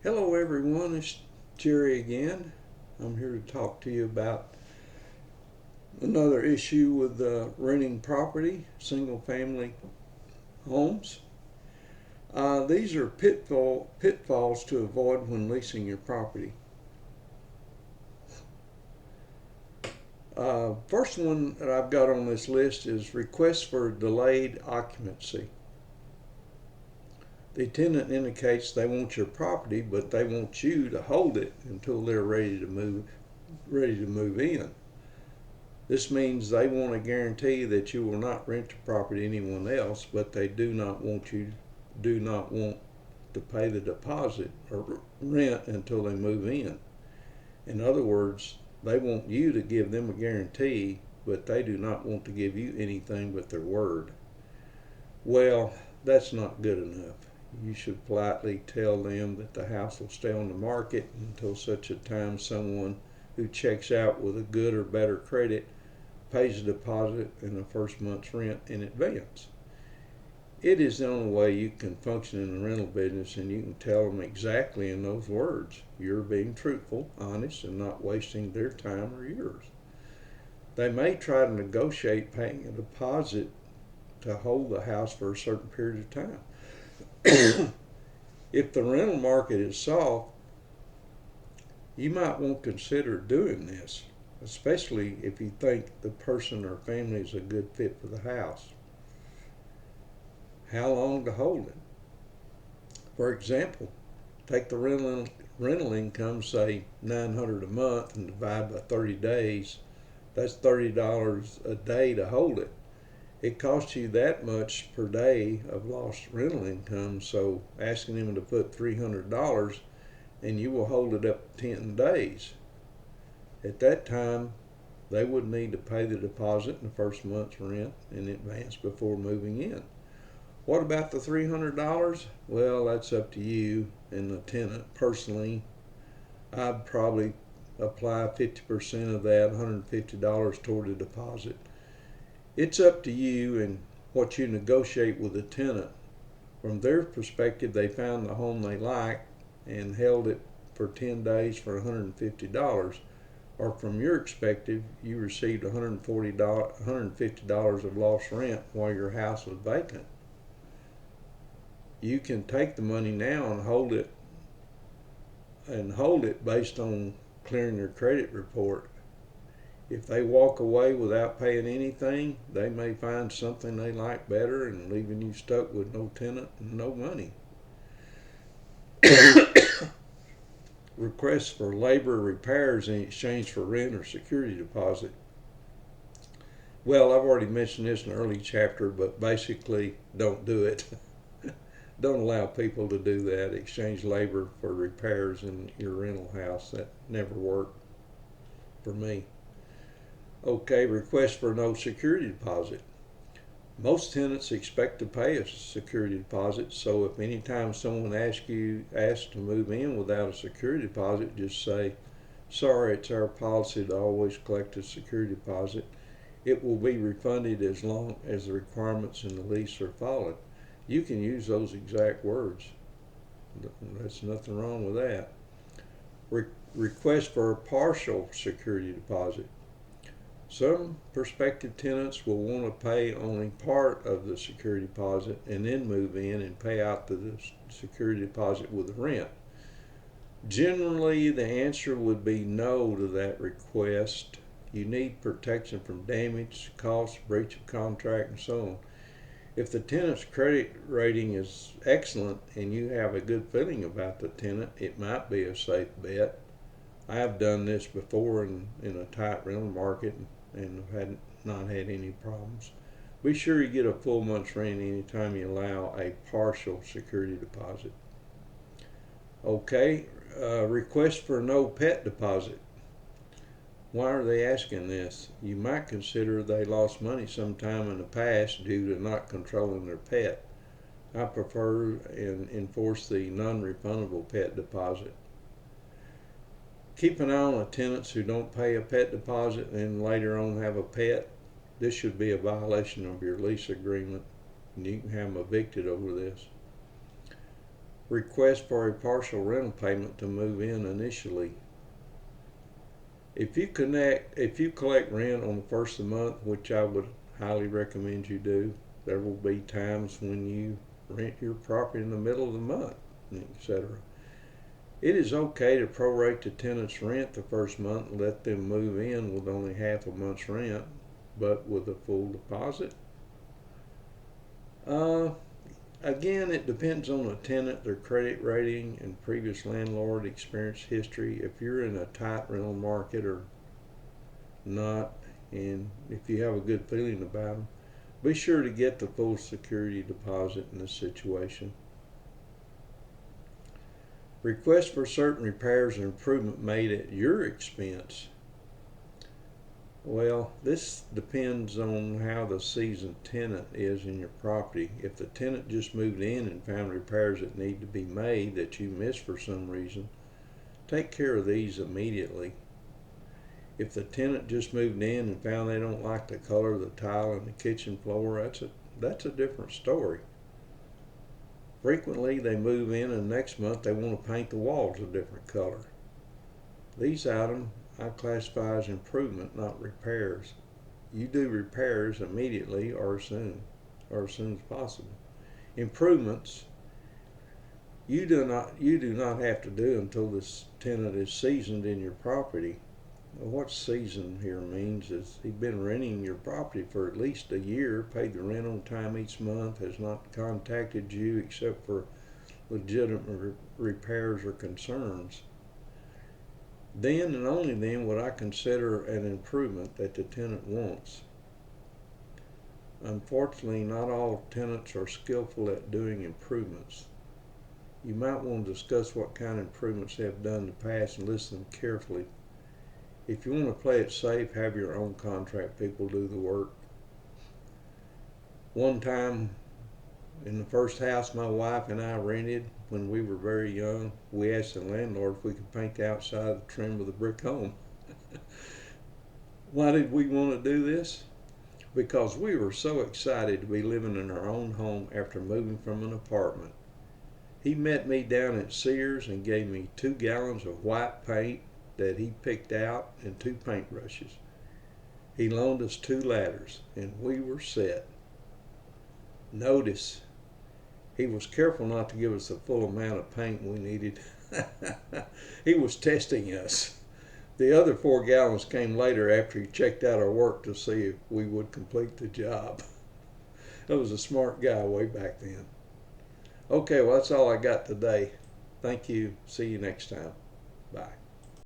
Hello everyone, it's Jerry again. I'm here to talk to you about another issue with renting property, single family homes. These are pitfalls to avoid when leasing your property. First one that I've got on this list is request for delayed occupancy. The tenant indicates they want your property, but they want you to hold it until they're ready to move in. This means they want a guarantee that you will not rent the property to anyone else, but they do not want to pay the deposit or rent until they move in. In other words, they want you to give them a guarantee, but they do not want to give you anything but their word. Well, that's not good enough. You should politely tell them that the house will stay on the market until such a time someone who checks out with a good or better credit pays a deposit and the first month's rent in advance. It is the only way you can function in the rental business, and you can tell them exactly in those words. You're being truthful, honest, and not wasting their time or yours. They may try to negotiate paying a deposit to hold the house for a certain period of time. If the rental market is soft, you might want to consider doing this, especially if you think the person or family is a good fit for the house. How long to hold it? For example, take the rental income, say $900 a month, and divide by 30 days. That's $30 a day to hold it. It costs you that much per day of lost rental income, so asking them to put $300 and you will hold it up 10 days. At that time, they would need to pay the deposit and the first month's rent in advance before moving in. What about the $300? Well, that's up to you and the tenant. Personally, I'd probably apply 50% of that, $150 toward the deposit. It's up to you and what you negotiate with the tenant. From their perspective, they found the home they liked and held it for 10 days for $150. Or from your perspective, you received $150 of lost rent while your house was vacant. You can take the money now and hold it based on clearing their credit report. If they walk away without paying anything, they may find something they like better and leaving you stuck with no tenant and no money. Requests for labor repairs in exchange for rent or security deposit. Well, I've already mentioned this in an early chapter, but basically, don't do it. Don't allow people to do that. Exchange labor for repairs in your rental house. That never worked for me. Okay, request for no security deposit. Most tenants expect to pay a security deposit, so if any time someone asks to move in without a security deposit, just say, sorry, it's our policy to always collect a security deposit. It will be refunded as long as the requirements in the lease are followed. You can use those exact words. There's nothing wrong with that. Request for a partial security deposit. Some prospective tenants will want to pay only part of the security deposit and then move in and pay out the security deposit with the rent. Generally, the answer would be no to that request. You need protection from damage, cost, breach of contract, and so on. If the tenant's credit rating is excellent and you have a good feeling about the tenant, it might be a safe bet. I have done this before in a tight rental market and have not had any problems. Be sure you get a full month's rent anytime you allow a partial security deposit. Okay, request for no pet deposit. Why are they asking this? You might consider they lost money sometime in the past due to not controlling their pet. I prefer and enforce the non-refundable pet deposit. Keep an eye on the tenants who don't pay a pet deposit and later on have a pet. This should be a violation of your lease agreement, and you can have them evicted over this. Request for a partial rental payment to move in initially. If you collect rent on the first of the month, which I would highly recommend you do, there will be times when you rent your property in the middle of the month, etc. It is okay to prorate the tenant's rent the first month and let them move in with only half a month's rent, but with a full deposit. Again, it depends on the tenant, their credit rating, and previous landlord experience history. If you're in a tight rental market or not, and if you have a good feeling about them, be sure to get the full security deposit in this situation. Request for certain repairs and improvement made at your expense. Well, this depends on how the seasoned tenant is in your property. If the tenant just moved in and found repairs that need to be made that you missed for some reason, take care of these immediately. If the tenant just moved in and found they don't like the color of the tile on the kitchen floor, that's a different story. Frequently they move in and next month they want to paint the walls a different color. These items I classify as improvement, not repairs. You do repairs immediately or as soon as possible. Improvements you do not have to do until this tenant is seasoned in your property. What season here means is he's been renting your property for at least a year, paid the rent on time each month, has not contacted you except for legitimate repairs or concerns. Then and only then would I consider an improvement that the tenant wants. Unfortunately, not all tenants are skillful at doing improvements. You might want to discuss what kind of improvements they have done in the past and listen carefully. If you want to play it safe, have your own contract people do the work. One time in the first house my wife and I rented when we were very young, we asked the landlord if we could paint the outside of the trim with a brick home. Why did we want to do this? Because we were so excited to be living in our own home after moving from an apartment. He met me down at Sears and gave me 2 gallons of white paint that he picked out and 2 paintbrushes. He loaned us 2 ladders and we were set. Notice, he was careful not to give us the full amount of paint we needed. He was testing us. The other 4 gallons came later after he checked out our work to see if we would complete the job. That was a smart guy way back then. Okay, well, that's all I got today. Thank you. See you next time. Bye.